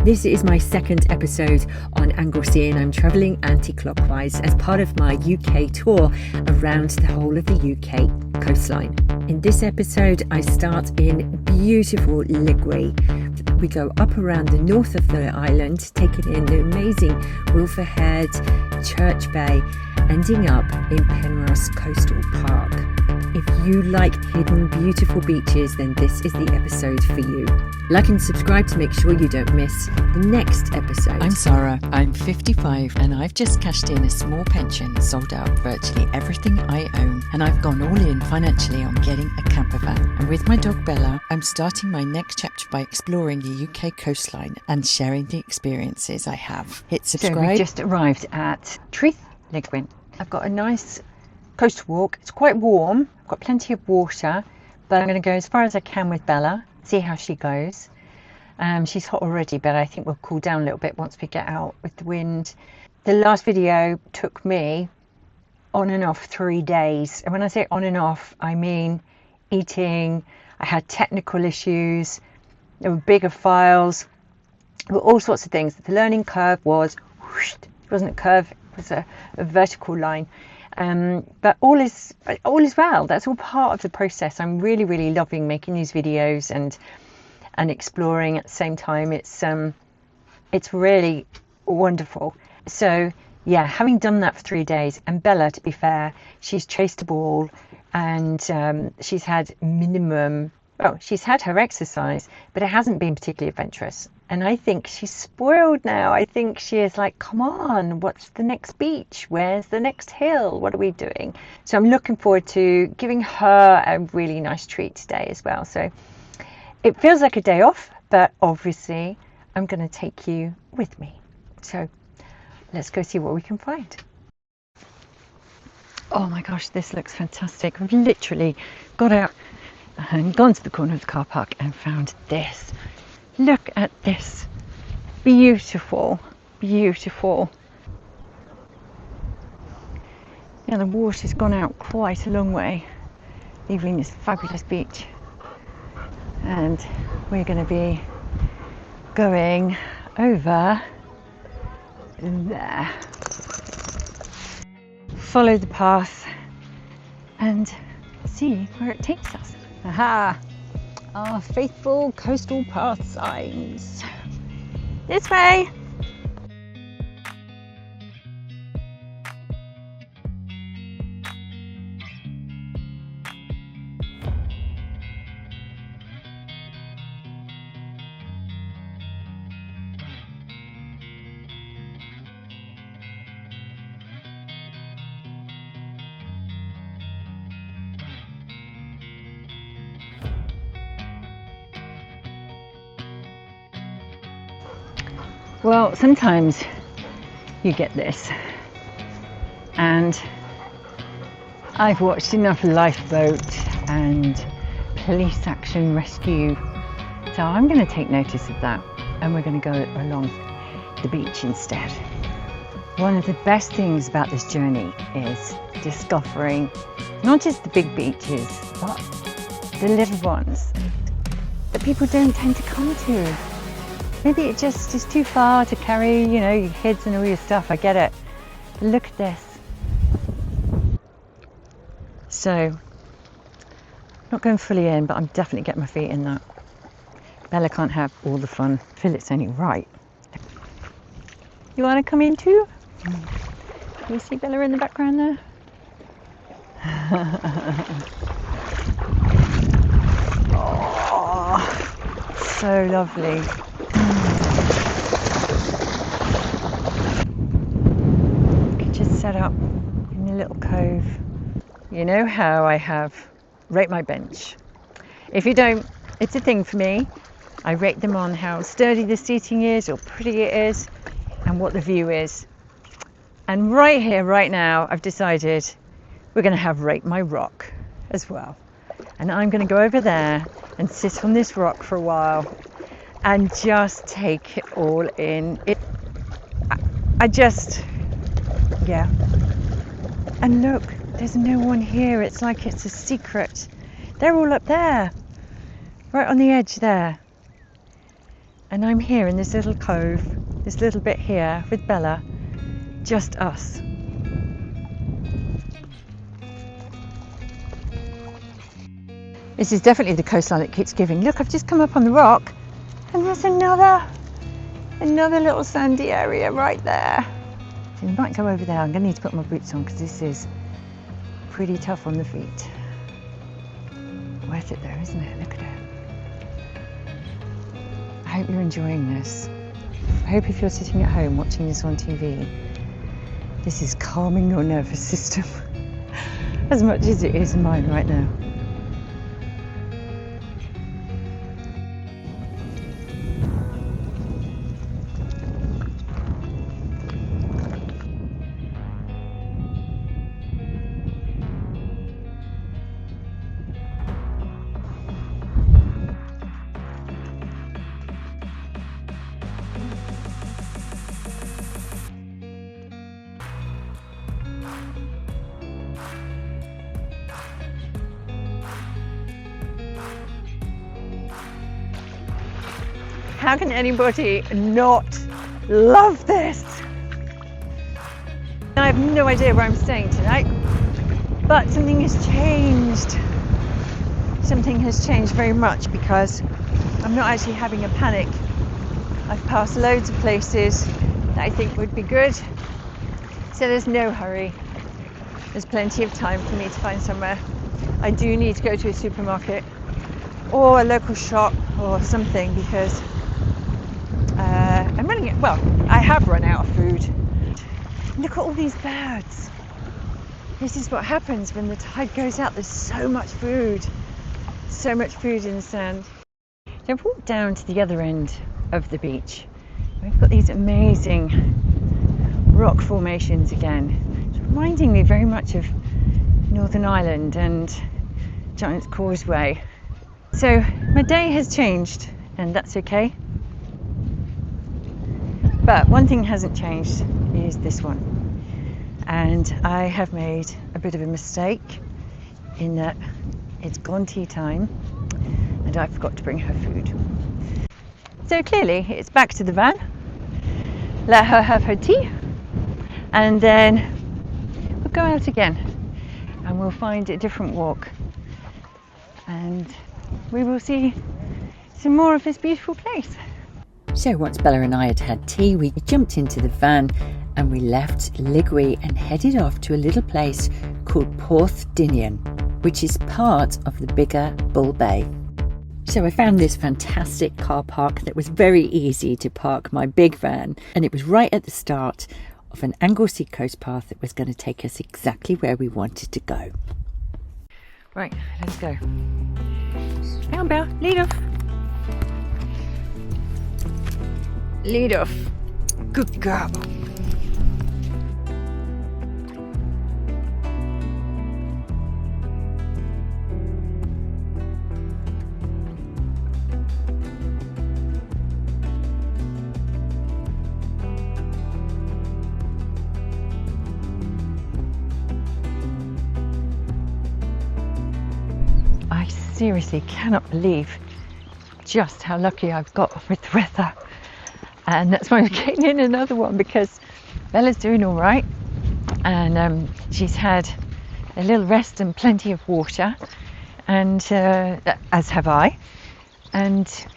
This is my second episode on Anglesey and I'm travelling anti-clockwise as part of my UK tour around the whole of the UK coastline. In this episode I start in beautiful Lligwy. We go up around the north of the island, taking in the amazing Wylfa Head, Church Bay, ending up in Penrhos Coastal Park. If you like hidden beautiful beaches, then this is the episode for you. Like and subscribe to make sure you don't miss the next episode. I'm Sarah, I'm 55 and I've just cashed in a small pension, sold out virtually everything I own, and I've gone all in financially on getting a campervan. And with my dog Bella, I'm starting my next chapter by exploring the UK coastline and sharing the experiences I have. Hit subscribe. So we just arrived at Lligwy. I've got a nice coastal walk. It's quite warm. I've got plenty of water, but I'm going to go as far as I can with Bella, see how she goes. She's hot already, but I think we'll cool down a little bit once we get out with the wind. The last video took me on and off 3 days. And when I say on and off, I mean eating. I had technical issues. There were bigger files. There were all sorts of things. The learning curve was, whoosh, it wasn't a curve, it was a vertical line. But all is well. That's all part of the process. I'm really loving making these videos and exploring at the same time. It's really wonderful. So yeah, having done that for 3 days, and Bella, to be fair, she's chased a ball and she's had she's had her exercise, but it hasn't been particularly adventurous. And I think she's spoiled now. I think she is like, come on, what's the next beach? Where's the next hill? What are we doing? So I'm looking forward to giving her a really nice treat today as well. So it feels like a day off, but obviously I'm going to take you with me. So let's go see what we can find. Oh my gosh, this looks fantastic. I've literally got out and gone to the corner of the car park and found this. Look at this. Beautiful. Yeah, the water's gone out quite a long way, leaving this fabulous beach. And we're going to be going over there. Follow the path and see where it takes us. Aha! Our faithful coastal path signs. This way! Well, sometimes you get this, and I've watched enough Lifeboat and police action rescue, so I'm going to take notice of that, and we're going to go along the beach instead. One of the best things about this journey is discovering not just the big beaches, but the little ones that people don't tend to come to. Maybe it just is too far to carry, your kids and all your stuff. I get it. But look at this. So, not going fully in, but I'm definitely getting my feet in that. Bella can't have all the fun. I feel it's only right. You want to come in too? Can you see Bella in the background there? Oh, so lovely. Set up in the little cove. You know how I have rate my bench. If you don't, it's a thing for me. I rate them on how sturdy the seating is or pretty it is and what the view is. And right here, right now, I've decided we're going to have rate my rock as well. And I'm going to go over there and sit on this rock for a while and just take it all in. Yeah. And look, there's no one here. It's like it's a secret. They're all up there, right on the edge there. And I'm here in this little cove, this little bit here with Bella, just us. This is definitely the coastline that keeps giving. Look, I've just come up on the rock and there's another little sandy area right there. So we might go over there. I'm going to need to put my boots on because this is pretty tough on the feet. Worth it though, isn't it? Look at it. I hope you're enjoying this. I hope if you're sitting at home watching this on TV, this is calming your nervous system as much as it is mine right now. How can anybody not love this? I have no idea where I'm staying tonight, but something has changed. Something has changed very much because I'm not actually having a panic. I've passed loads of places that I think would be good, so there's no hurry. There's plenty of time for me to find somewhere. I do need to go to a supermarket or a local shop or something because I'm running it. Well, I have run out of food. Look at all these birds. This is what happens when the tide goes out. There's so much food in the sand. So I've walked down to the other end of the beach. We've got these amazing rock formations again. It's reminding me very much of Northern Ireland and Giant's Causeway. So my day has changed and that's okay. But one thing hasn't changed is this one. And I have made a bit of a mistake in that it's gone tea time and I forgot to bring her food. So clearly it's back to the van, let her have her tea, and then we'll go out again and we'll find a different walk and we will see some more of this beautiful place. So once Bella and I had had tea, we jumped into the van and we left Lligwy and headed off to a little place called Porthdinion, which is part of the bigger Bull Bay. So I found this fantastic car park that was very easy to park my big van, and it was right at the start of an Anglesey coast path that was going to take us exactly where we wanted to go. Right, let's go. Hang on, Belle, lead off. Lead off. Good girl. I seriously cannot believe just how lucky I've got with the weather. And that's why I'm getting in another one because Bella's doing all right and she's had a little rest and plenty of water, and as have I. And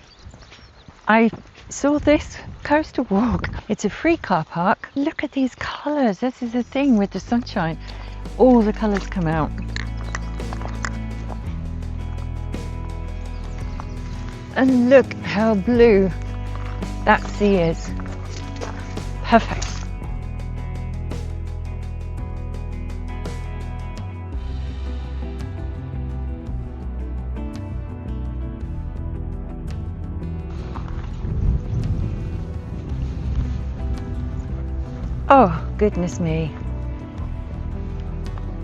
I saw this coastal walk. It's a free car park. Look at these colours. This is the thing with the sunshine. All the colours come out. And look how blue that sea is. Perfect. Oh, goodness me.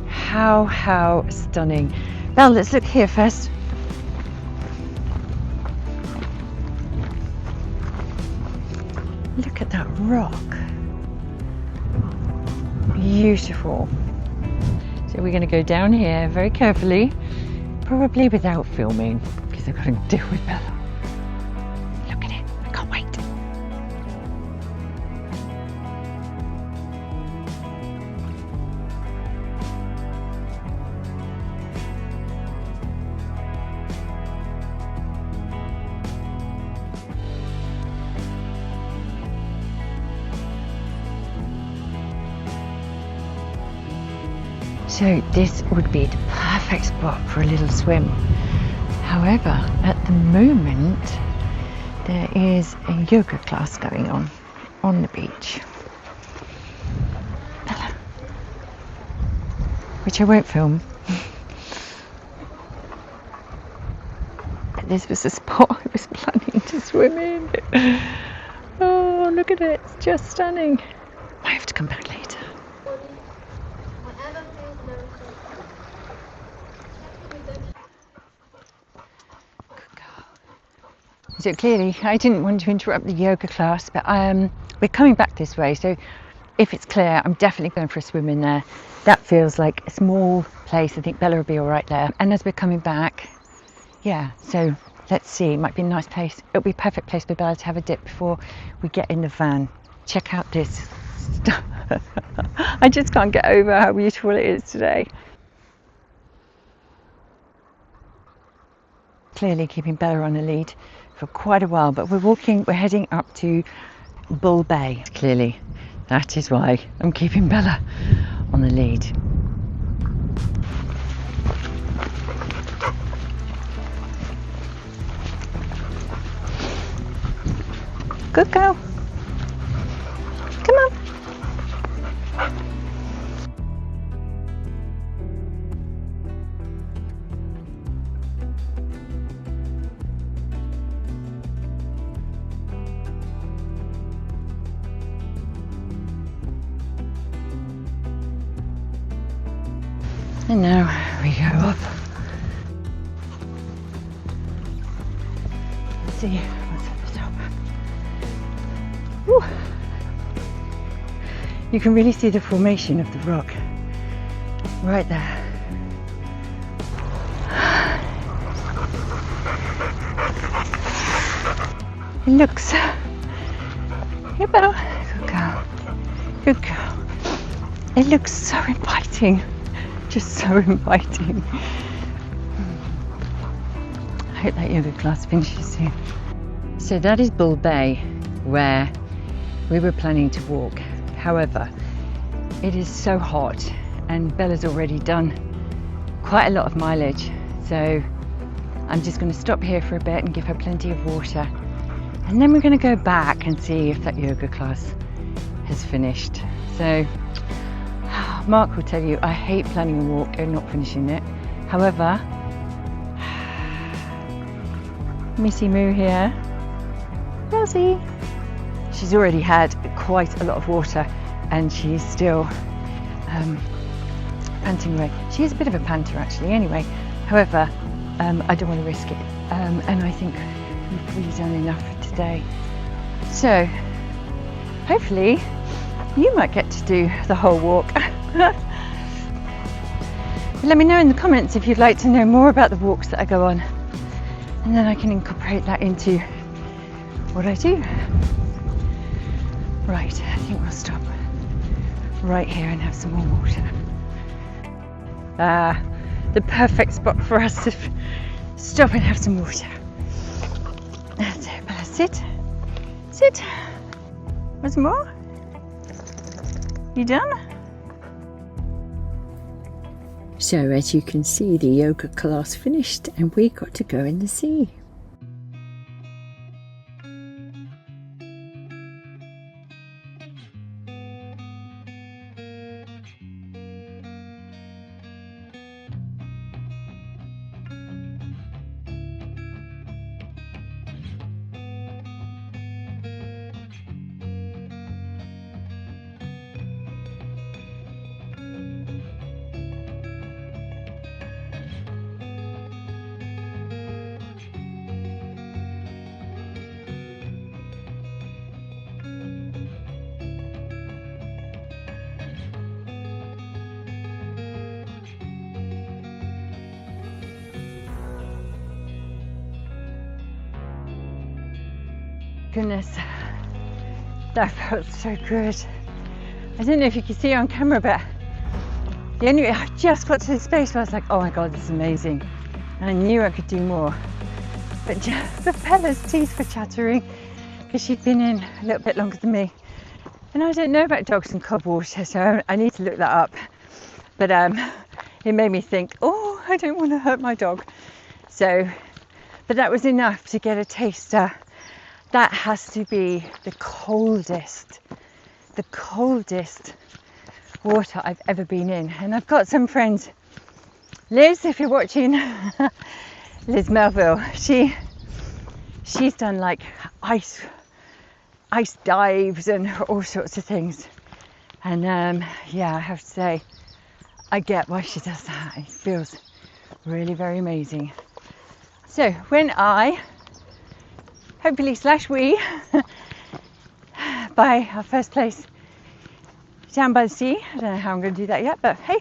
How stunning. Now let's look here first. Look at that rock. Beautiful. So we're going to go down here very carefully, probably without filming because I've got to deal with Bella. Look at it. I can't wait. So this would be the perfect spot for a little swim. However, at the moment, there is a yoga class going on the beach. Bella. Which I won't film. But this was the spot I was planning to swim in. Oh, look at it. It's just stunning. I have to come back later. So clearly I didn't want to interrupt the yoga class, but we're coming back this way, so if it's clear, I'm definitely going for a swim in there. That feels like a small place. I think Bella will be all right there. And as we're coming back, yeah, so let's see, it might be a nice place. It'll be a perfect place for Bella to have a dip before we get in the van. Check out this stuff. I just can't get over how beautiful it is today. Clearly keeping Bella on the lead for quite a while, but we're heading up to Bull Bay. Clearly that is why I'm keeping Bella on the lead. Good girl. Come on. And now we go up. Let's see what's at the top. Woo. You can really see the formation of the rock right there. It looks, yeah, Belle, good girl, good girl. It looks so inviting. Just so inviting. I hope that yoga class finishes soon. So that is Bull Bay, where we were planning to walk. However, it is so hot and Bella's already done quite a lot of mileage. So I'm just going to stop here for a bit and give her plenty of water. And then we're going to go back and see if that yoga class has finished. So Mark will tell you I hate planning a walk and not finishing it. However, Missy Moo here, Rosie, she's already had quite a lot of water and she's still panting away. She is a bit of a panter actually anyway. However, I don't want to risk it, and I think we've really done enough for today. So hopefully you might get to do the whole walk. Let me know in the comments if you'd like to know more about the walks that I go on, and then I can incorporate that into what I do. Right, I think we'll stop right here and have some more water. The perfect spot for us to stop and have some water. That's it, Bella, sit. Sit. What's more? You done? So as you can see, the yoga class finished and we got to go in the sea. Goodness, that felt so good. I don't know if you can see on camera, but I just got to the space where I was like, oh my god, this is amazing. And I knew I could do more. But Bella's teeth were chattering because she'd been in a little bit longer than me. And I don't know about dogs and cold water, so I need to look that up. But it made me think, oh, I don't want to hurt my dog. So, but that was enough to get a taster. That has to be the coldest water I've ever been in. And I've got some friends, Liz, if you're watching, Liz Melville, she's done like ice dives and all sorts of things. And yeah, I have to say, I get why she does that. It feels really very amazing. So when I, hopefully /we, buy our first place down by the sea, I don't know how I'm going to do that yet, but hey,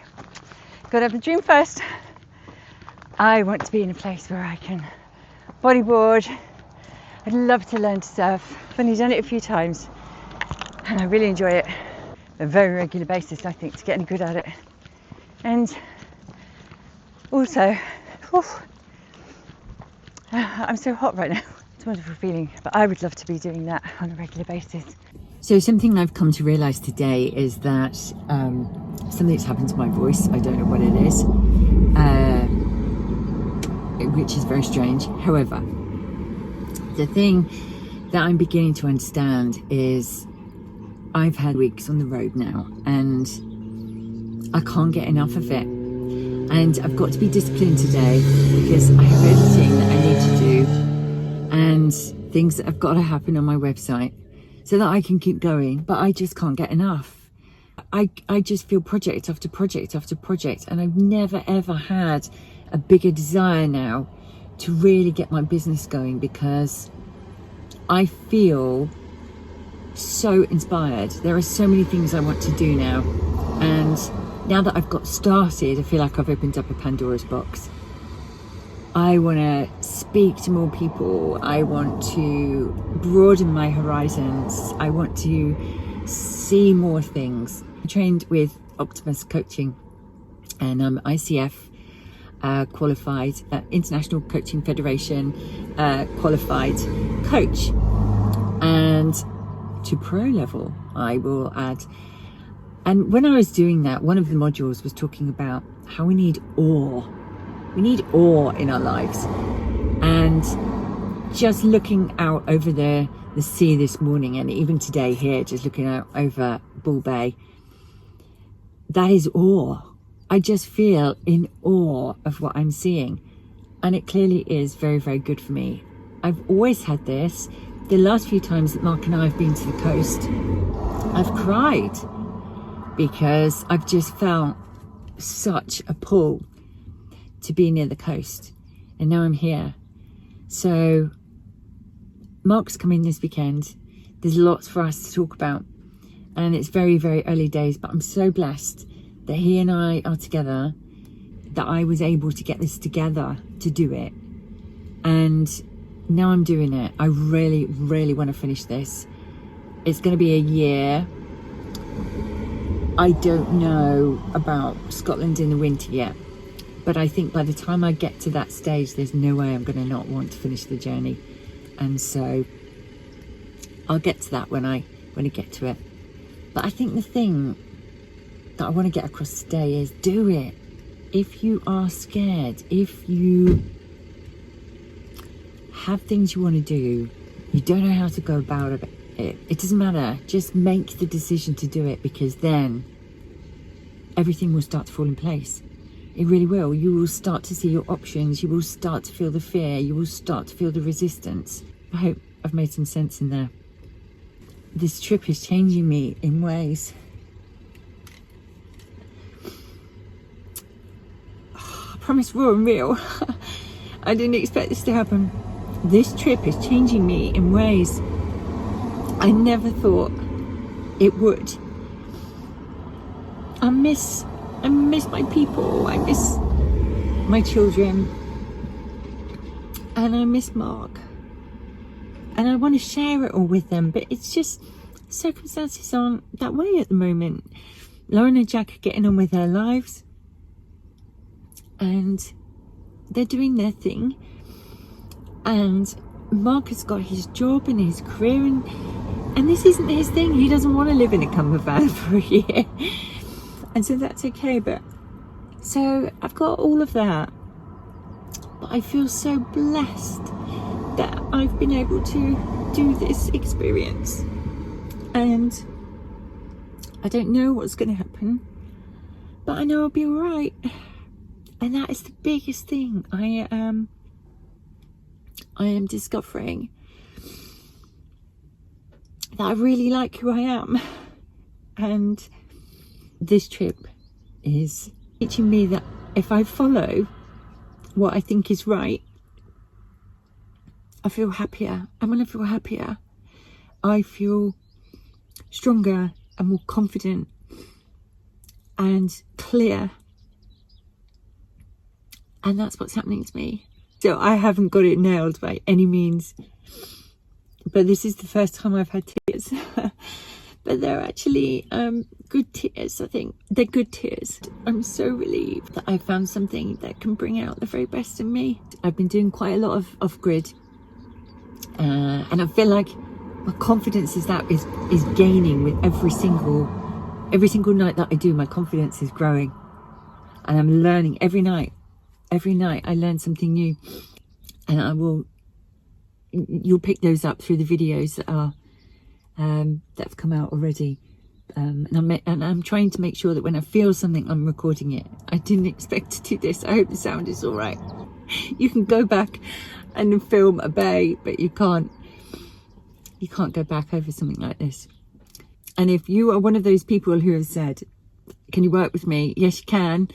got to have the dream first. I want to be in a place where I can bodyboard. I'd love to learn to surf. I've only done it a few times and I really enjoy it. On a very regular basis, I think, to get any good at it. And also, I'm so hot right now. It's a wonderful feeling, but I would love to be doing that on a regular basis. So something I've come to realise today is that something's happened to my voice. I don't know what it is, which is very strange. However, the thing that I'm beginning to understand is I've had weeks on the road now and I can't get enough of it. And I've got to be disciplined today because I have editing that I need to do and things that have got to happen on my website so that I can keep going, but I just can't get enough. I just feel project after project after project, and I've never ever had a bigger desire now to really get my business going because I feel so inspired. There are so many things I want to do now, and now that I've got started, I feel like I've opened up a Pandora's box. I want to speak to more people. I want to broaden my horizons. I want to see more things. I trained with Optimus Coaching and I'm ICF qualified, International Coaching Federation qualified coach, and to pro level, I will add. And when I was doing that, one of the modules was talking about how we need awe. We need awe in our lives. And just looking out over the sea this morning, and even today here, just looking out over Bull Bay, that is awe. I just feel in awe of what I'm seeing. And it clearly is very, very good for me. I've always had this. The last few times that Mark and I have been to the coast, I've cried because I've just felt such a pull to be near the coast. And now I'm here. So Mark's coming this weekend. There's lots for us to talk about. And it's very, very early days, but I'm so blessed that he and I are together, that I was able to get this together to do it. And now I'm doing it. I really, really want to finish this. It's going to be a year. I don't know about Scotland in the winter yet, but I think by the time I get to that stage, there's no way I'm going to not want to finish the journey. And so I'll get to that when I get to it. But I think the thing that I want to get across today is do it. If you are scared, if you have things you want to do, you don't know how to go about it, it doesn't matter. Just make the decision to do it, because then everything will start to fall in place. It really will. You will start to see your options. You will start to feel the fear. You will start to feel the resistance. I hope I've made some sense in there. This trip is changing me in ways. I promise, raw and real. I didn't expect this to happen. This trip is changing me in ways I never thought it would. I miss my people. I miss my children. And I miss Mark. And I want to share it all with them, but it's just circumstances aren't that way at the moment. Lauren and Jack are getting on with their lives, and they're doing their thing. And Mark has got his job and his career, and this isn't his thing. He doesn't want to live in a campervan for a year, and so that's okay. But So I've got all of that, but I feel so blessed that I've been able to do this experience, and I don't know what's going to happen, but I know I'll be all right. And that is the biggest thing. I am discovering that I really like who I am, and this trip is teaching me that if I follow what I think is right, I feel happier, and when I feel happier, I feel stronger and more confident and clear, and that's what's happening to me. So I haven't got it nailed by any means, but this is the first time I've had tears. But they're actually good tears. I think they're good tears. I'm so relieved that I found something that can bring out the very best in me. I've been doing quite a lot of off-grid, and I feel like my confidence is gaining with every single night that I do. My confidence is growing, and I'm learning every night. Every night I learn something new, and you'll pick those up through the videos that have come out already. And I'm trying to make sure that when I feel something, I'm recording it. I didn't expect to do this. I hope the sound is all right. You can go back and film a bay, but you can't go back over something like this. And if you are one of those people who have said, can you work with me? Yes, you can.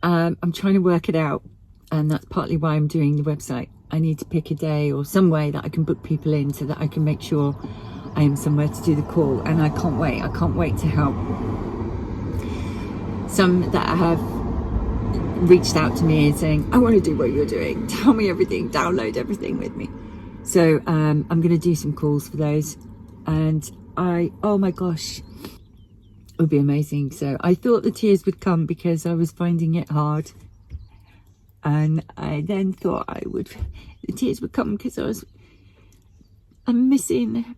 I'm trying to work it out, and that's partly why I'm doing the website. I need to pick a day or some way that I can book people in so that I can make sure I am somewhere to do the call. And I can't wait to help some that have reached out to me and saying, I want to do what you're doing, tell me everything, download everything with me. So I'm going to do some calls for those, and oh my gosh, it would be amazing. So I thought the tears would come because I was finding it hard, and I then thought the tears would come because I'm missing.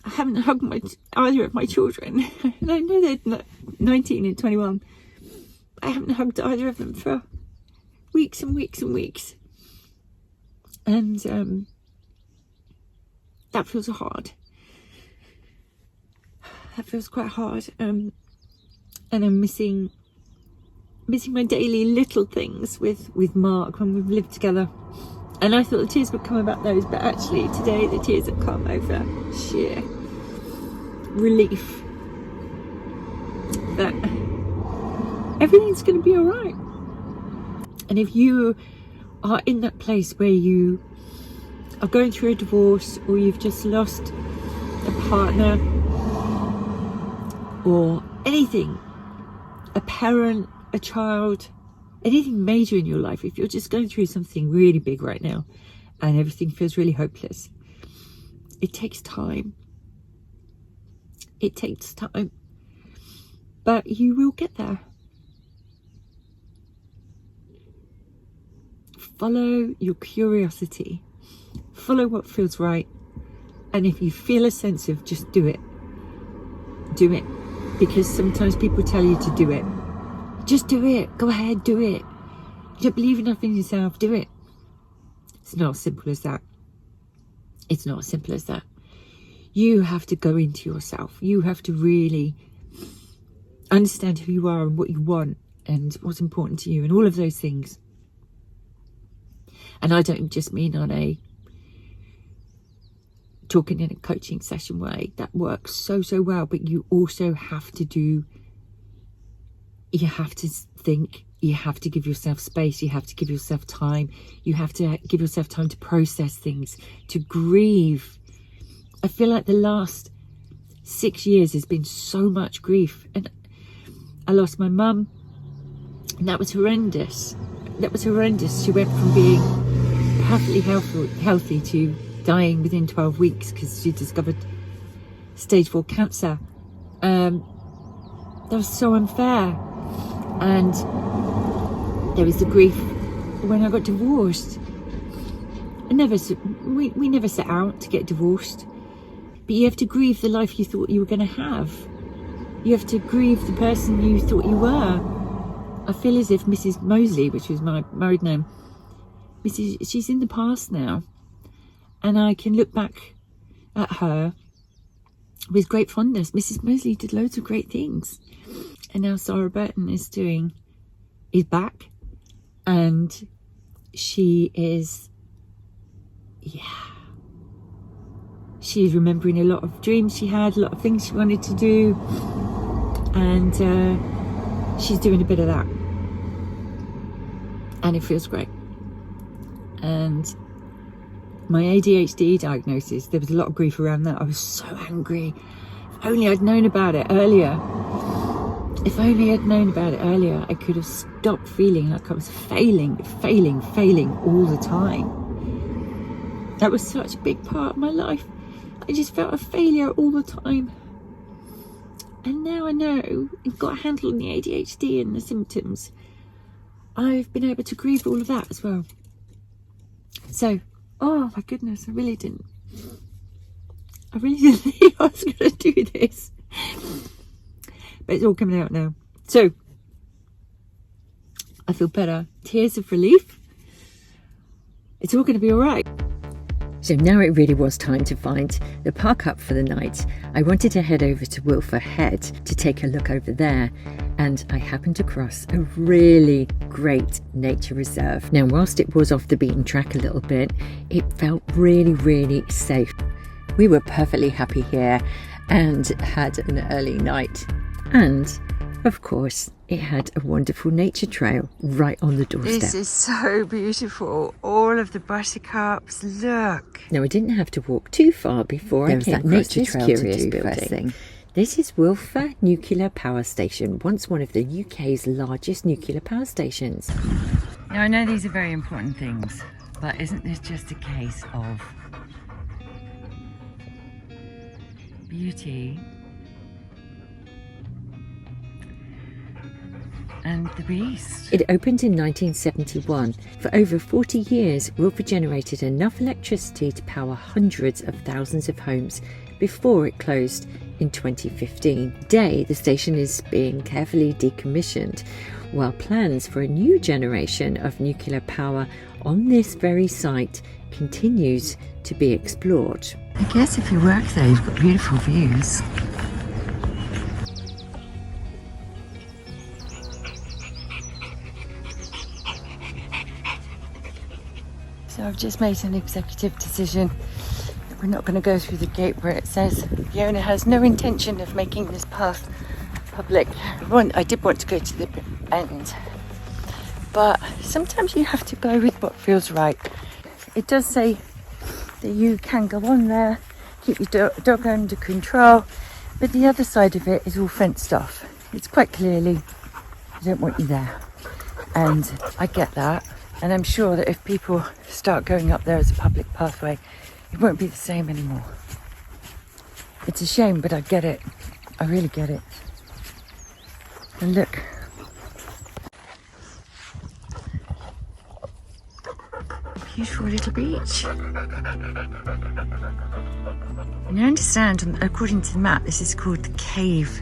I haven't hugged either of my children, and I know they're 19 and 21. I haven't hugged either of them for weeks and weeks and weeks, and that feels hard. That feels quite hard, and I'm missing my daily little things with Mark when we've lived together. And I thought the tears would come about those, but actually today the tears have come over sheer relief that everything's going to be all right. And if you are in that place where you are going through a divorce, or you've just lost a partner, or anything, a parent, a child, anything major in your life, if you're just going through something really big right now and everything feels really hopeless, it takes time. It takes time, but you will get there. Follow your curiosity, follow what feels right, and if you feel a sense of just do it, because sometimes people tell you to do it. Just do it, go ahead, do it. You don't believe enough in yourself, do it. It's not as simple as that. It's not as simple as that. You have to go into yourself. You have to really understand who you are and what you want and what's important to you and all of those things. And I don't just mean on a talking in a coaching session way. That works so well, but you also have to think, you have to give yourself space, you have to give yourself time, you have to give yourself time to process things, to grieve. I feel like the last 6 years has been so much grief, and I lost my mum, and that was horrendous. She went from being perfectly healthy to dying within 12 weeks because she discovered stage 4 cancer. That was so unfair. And there was the grief when I got divorced. We never set out to get divorced, but you have to grieve the life you thought you were going to have. You have to grieve the person you thought you were. I feel as if Mrs. Mosley, which was my married name, she's in the past now, and I can look back at her with great fondness. Mrs. Mosley did loads of great things, and now Sarah Burton is back, and she is, she's remembering a lot of dreams she had, a lot of things she wanted to do, and she's doing a bit of that, and it feels great. And my ADHD diagnosis, there was a lot of grief around that. I was so angry. If only I'd known about it earlier. If only I'd known about it earlier, I could have stopped feeling like I was failing all the time. That was such a big part of my life. I just felt a failure all the time. And now I know I've got a handle on the ADHD and the symptoms. I've been able to grieve all of that as well. So, oh my goodness, I really didn't think I was going to do this. But it's all coming out now. So, I feel better. Tears of relief. It's all going to be all right. So now it really was time to find the park up for the night. I wanted to head over to Wylfa Head to take a look over there, and I happened to cross a really great nature reserve. Now, whilst it was off the beaten track a little bit, it felt really, really safe. We were perfectly happy here and had an early night. And, of course, it had a wonderful nature trail right on the doorstep. This is so beautiful. All of the buttercups, look. Now, I didn't have to walk too far before I came across this curious building. This is Wylfa Nuclear Power Station, once one of the UK's largest nuclear power stations. Now, I know these are very important things, but isn't this just a case of beauty and the beast? It opened in 1971. For over 40 years, Wylfa generated enough electricity to power hundreds of thousands of homes before it closed in 2015. Today, the station is being carefully decommissioned, while plans for a new generation of nuclear power on this very site continues to be explored. I guess if you work there, you've got beautiful views. So I've just made an executive decision that we're not going to go through the gate where it says the owner has no intention of making this path public. I did want to go to the end, but sometimes you have to go with what feels right. It does say that you can go on there, keep your dog under control, but the other side of it is all fenced off. It's quite clearly, I don't want you there, and I get that. And I'm sure that if people start going up there as a public pathway, it won't be the same anymore. It's a shame, but I get it. I really get it. And look. Beautiful little beach. And I understand, according to the map, this is called the Cove.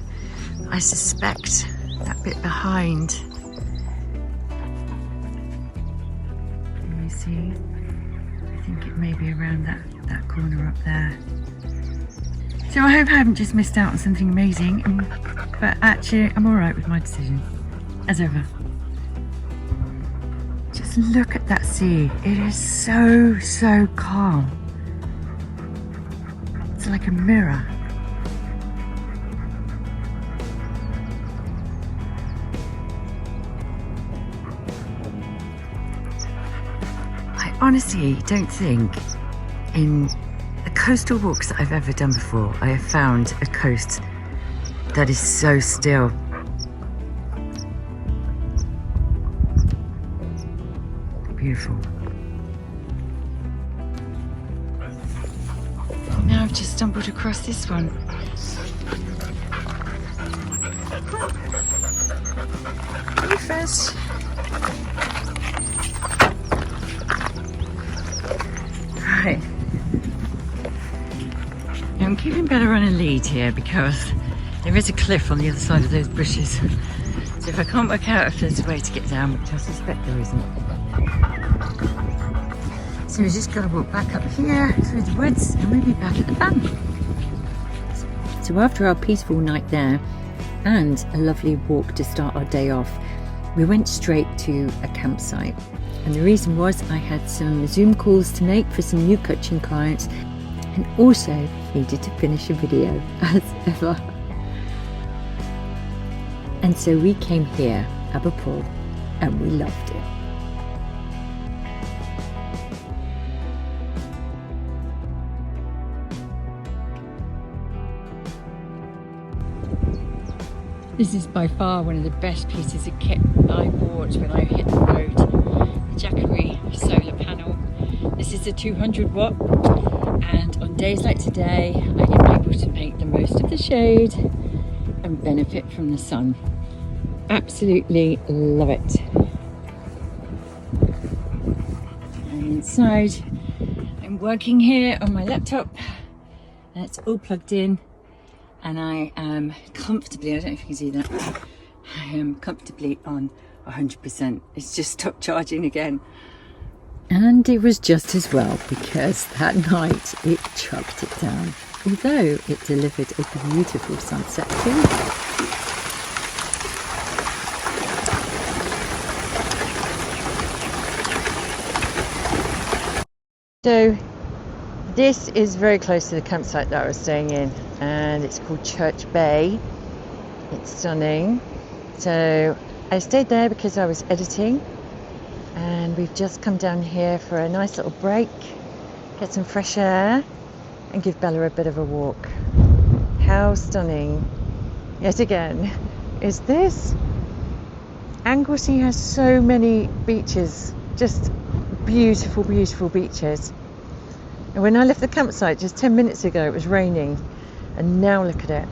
I suspect that bit behind. See, I think it may be around that corner up there. So I hope I haven't just missed out on something amazing, but actually I'm alright with my decision, as ever. Just look at that sea. It is so, so calm. It's like a mirror. Honestly, don't think in the coastal walks that I've ever done before, I have found a coast that is so still. Beautiful. Now I've just stumbled across this one. You first. Right. I'm keeping better on a lead here because there is a cliff on the other side of those bushes. So if I can't work out if there's a way to get down, which I suspect there isn't. So we just got to walk back up here through the woods and we'll be back at the van. So after our peaceful night there and a lovely walk to start our day off, we went straight to a campsite. And the reason was I had some Zoom calls to make for some new coaching clients and also needed to finish a video as ever. And so we came here, Aberpool, and we loved it. This is by far one of the best pieces of kit I bought when I hit the road. The Jackery solar panel. This is a 200 watt, and on days like today I am able to make the most of the shade and benefit from the sun. Absolutely love it. And inside I'm working here on my laptop and it's all plugged in. And I am comfortably, I don't know if you can see that, I am comfortably on 100%. It's just stopped charging again. And it was just as well, because that night it chugged it down, although it delivered a beautiful sunset too. So this is very close to the campsite that I was staying in, and it's called Church Bay. It's stunning. So I stayed there because I was editing, and we've just come down here for a nice little break, get some fresh air and give Bella a bit of a walk. How stunning yet again is this. Anglesey has so many beaches, just beautiful, beautiful beaches. And when I left the campsite just 10 minutes ago, it was raining, and now look at it.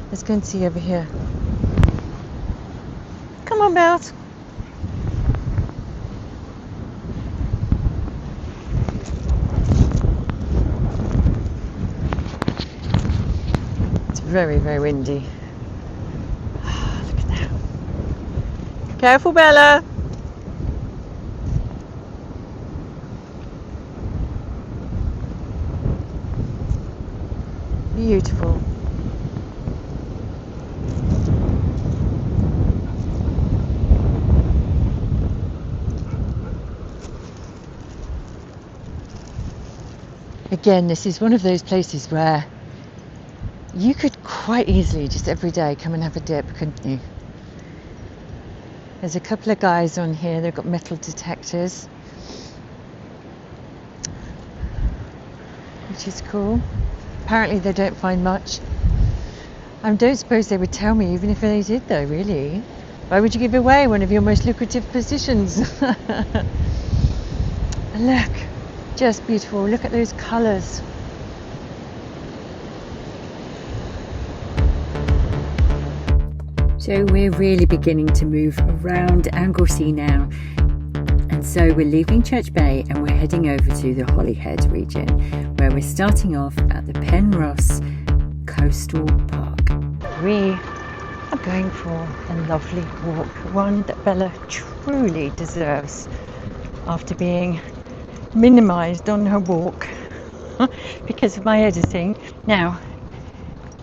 Let's go and see over here. Come on, Belt. It's very, very windy. Oh, look at that. Careful, Bella. Beautiful. Again, this is one of those places where you could quite easily just every day come and have a dip, couldn't you? There's a couple of guys on here, they've got metal detectors, which is cool. Apparently they don't find much. I don't suppose they would tell me even if they did though, really. Why would you give away one of your most lucrative positions? Look, just beautiful. Look at those colours. So we're really beginning to move around Anglesey now. And so we're leaving Church Bay and we're heading over to the Holyhead region, where we're starting off at the Penrhos Coastal Park. We are going for a lovely walk, one that Bella truly deserves after being minimised on her walk because of my editing. Now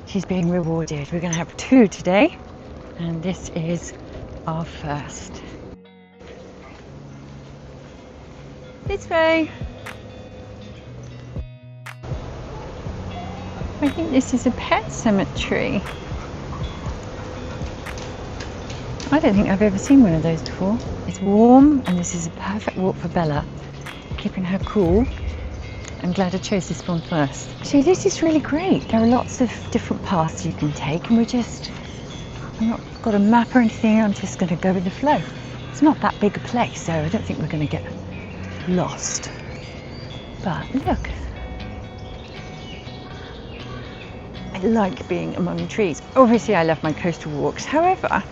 she's being rewarded. We're going to have 2 today, and this is our first. This way. I think this is a pet cemetery. I don't think I've ever seen one of those before. It's warm and this is a perfect walk for Bella, keeping her cool. I'm glad I chose this one first. See, this is really great. There are lots of different paths you can take, and I've not got a map or anything. I'm just going to go with the flow. It's not that big a place, so I don't think we're going to get lost. But look, I like being among trees. Obviously I love my coastal walks, however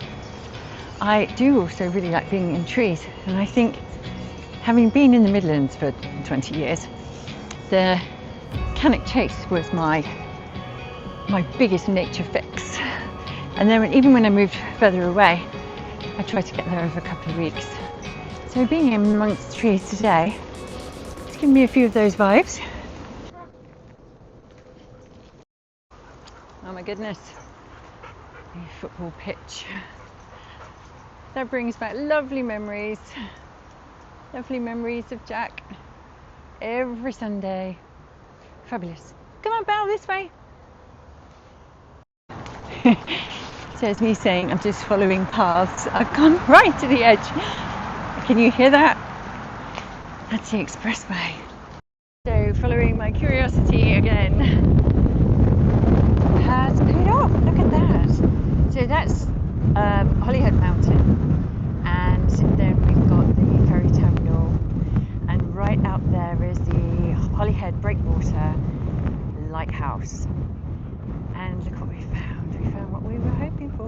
I do also really like being in trees, and I think, having been in the Midlands for 20 years, the Cannock Chase was my biggest nature fix. And then even when I moved further away, I tried to get there over a couple of weeks. So being in amongst the trees today, it's given me a few of those vibes. Oh my goodness, the football pitch. That brings back lovely memories of Jack every Sunday. Fabulous. Come on, Belle, this way. So it's me saying I'm just following paths. I've gone right to the edge. Can you hear that? That's the expressway. So following my curiosity again has paid off. Look at that. So that's Holyhead Mountain, and then we've got the ferry terminal, and right out there is the Holyhead Breakwater Lighthouse. And look what we found. We found what we were hoping for.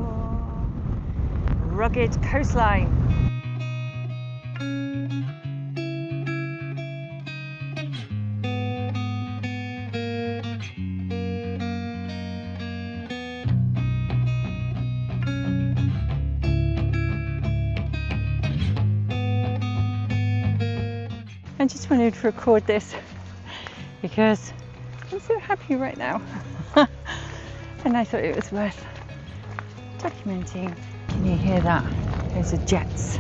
Rugged coastline. I just wanted to record this because I'm so happy right now. And I thought it was worth documenting. Can you hear that? There's a Jets.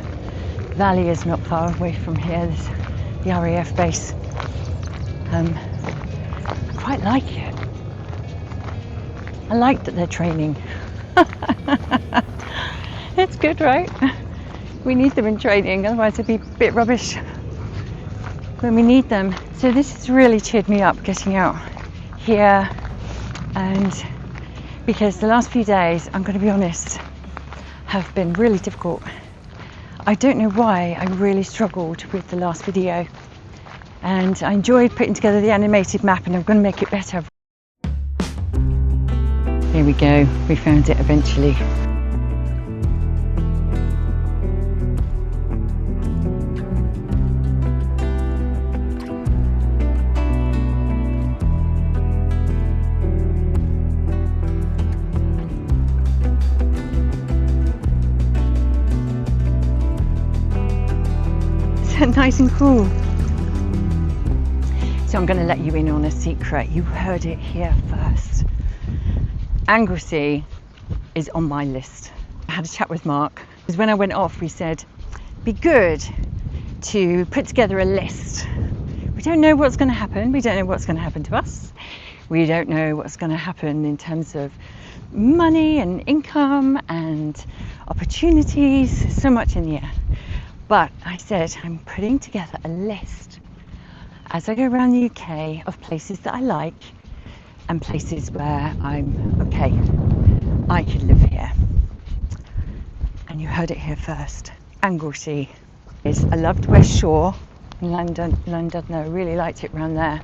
Valley is not far away from here. There's the RAF base. I quite like it. I like that they're training. It's good, right? We need them in training, otherwise it'd be a bit rubbish when we need them. So this has really cheered me up getting out here, and because the last few days, I'm going to be honest, have been really difficult. I don't know why I really struggled with the last video, and I enjoyed putting together the animated map, and I'm going to make it better. Here we go, we found it eventually. Nice and cool. So I'm going to let you in on a secret. You heard it here first. Anglesey is on my list. I had a chat with Mark, because when I went off we said be good to put together a list. We don't know what's going to happen. We don't know what's going to happen to us. We don't know what's going to happen in terms of money and income and opportunities. So much in the air. But I said I'm putting together a list as I go around the UK of places that I like and places where I'm okay, I could live here. And you heard it here first. Anglesey is a loved West Shore in London. I really liked it around there.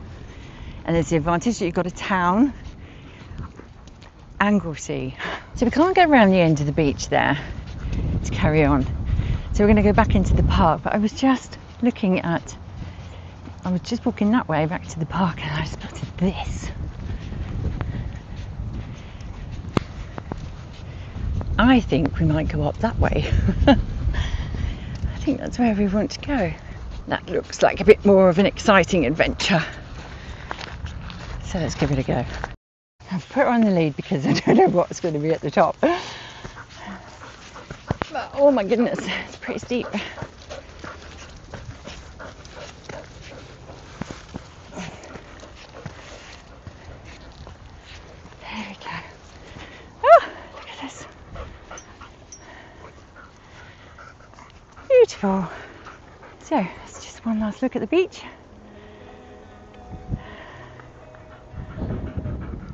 And there's the advantage that you've got a town. Anglesey. So we can't go around the end of the beach there to carry on. So we're going to go back into the park, but I was just walking that way back to the park, and I spotted this. I think we might go up that way. I think that's where we want to go. That looks like a bit more of an exciting adventure. So let's give it a go. I've put her on the lead because I don't know what's going to be at the top. But, oh my goodness, it's pretty steep. There we go. Oh, look at this. Beautiful. So, it's just one last look at the beach.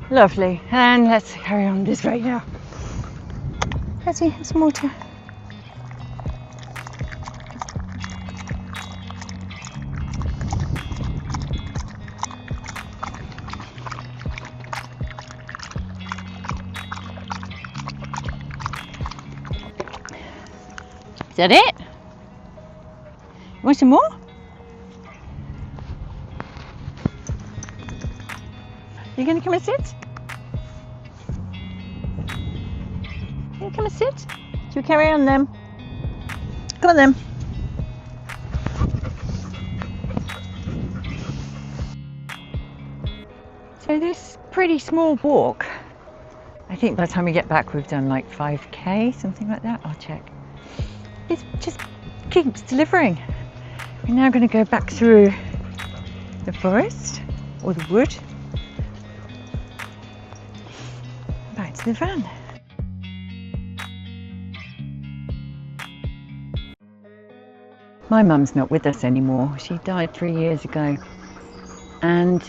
Lovely. And let's carry on this way now. Let's see, some water. Is that it? Want some more? You gonna come and sit? come and sit? Shall we carry on then? Come on then. So this pretty small walk, I think by the time we get back we've done like 5k, something like that. I'll check. It just keeps delivering. We're now going to go back through the forest or the wood, back to the van. My mum's not with us anymore. She died 3 years ago, and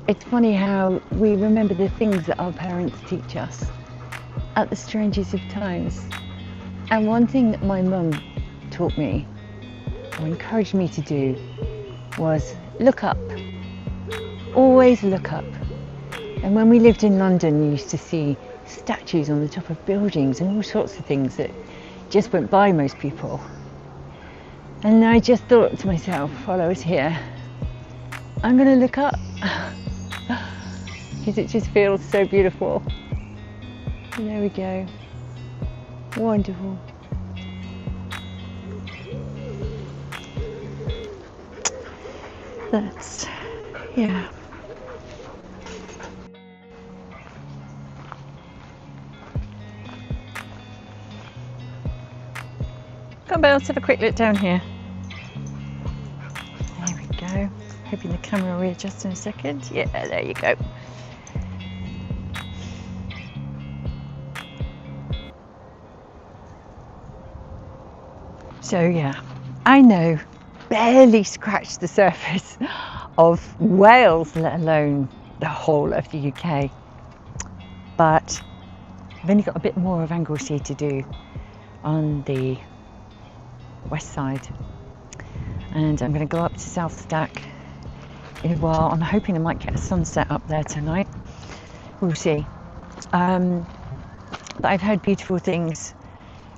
it's funny how we remember the things that our parents teach us at the strangest of times. And one thing that my mum taught me, or encouraged me to do, was look up. Always look up. And when we lived in London, you used to see statues on the top of buildings and all sorts of things that just went by most people. And I just thought to myself while I was here, I'm going to look up. Because it just feels so beautiful. And there we go. Wonderful. That's, yeah. Come on, Belle, let's have a quick look down here. There we go. Hoping the camera will readjust in a second. Yeah, there you go. So yeah, I know, barely scratched the surface of Wales, let alone the whole of the UK. But I've only got a bit more of Anglesey to do on the west side. And I'm going to go up to South Stack in a while. I'm hoping I might get a sunset up there tonight. We'll see. But I've heard beautiful things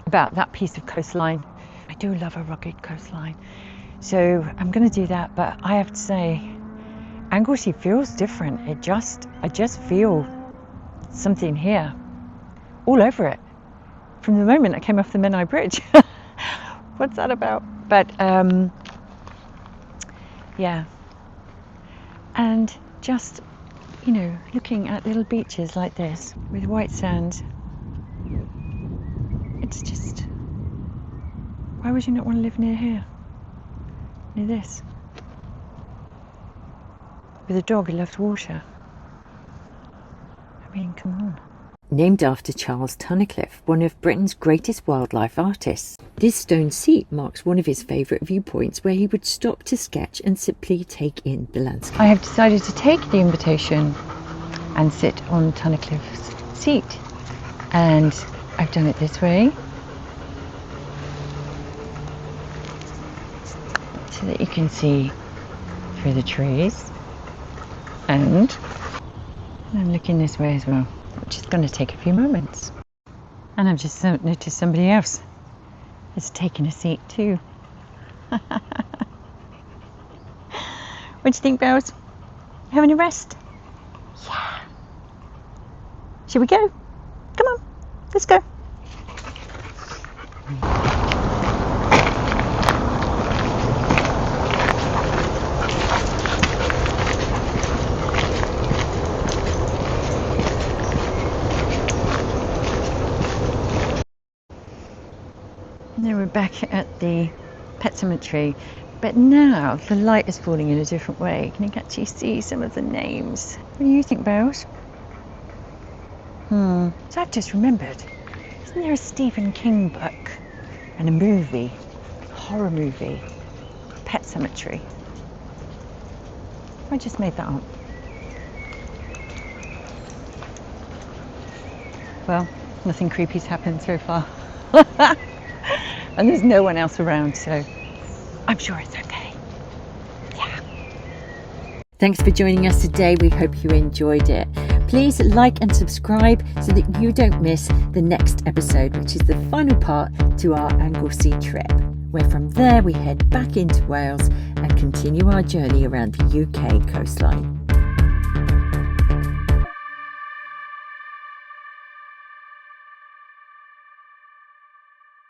about that piece of coastline. I do love a rugged coastline. So I'm going to do that. But I have to say, Anglesey feels different. I just feel something here all over it from the moment I came off the Menai Bridge. What's that about? But yeah, and just, you know, looking at little beaches like this with white sand, it's just, why would you not want to live near here, near this, with a dog who loves water? I mean, come on. Named after Charles Tunnicliffe, one of Britain's greatest wildlife artists. This stone seat marks one of his favourite viewpoints where he would stop to sketch and simply take in the landscape. I have decided to take the invitation and sit on Tunnicliffe's seat, and I've done it this way so that you can see through the trees, and I'm looking this way as well, which is going to take a few moments. And I've just noticed somebody else has taken a seat too. What do you think, Bells? Having a rest? Yeah. Shall we go? Come on, let's go. Now we're back at the pet cemetery, but now the light is falling in a different way. Can you actually see some of the names? What do you think, Bells? So I've just remembered, isn't there a Stephen King book and a movie, horror movie, Pet Cemetery? I just made that up. Well, nothing creepy's happened so far. And there's no one else around, so I'm sure it's okay. Yeah. Thanks for joining us today. We hope you enjoyed it. Please like and subscribe so that you don't miss the next episode, which is the final part to our Anglesey trip, where from there we head back into Wales and continue our journey around the UK coastline.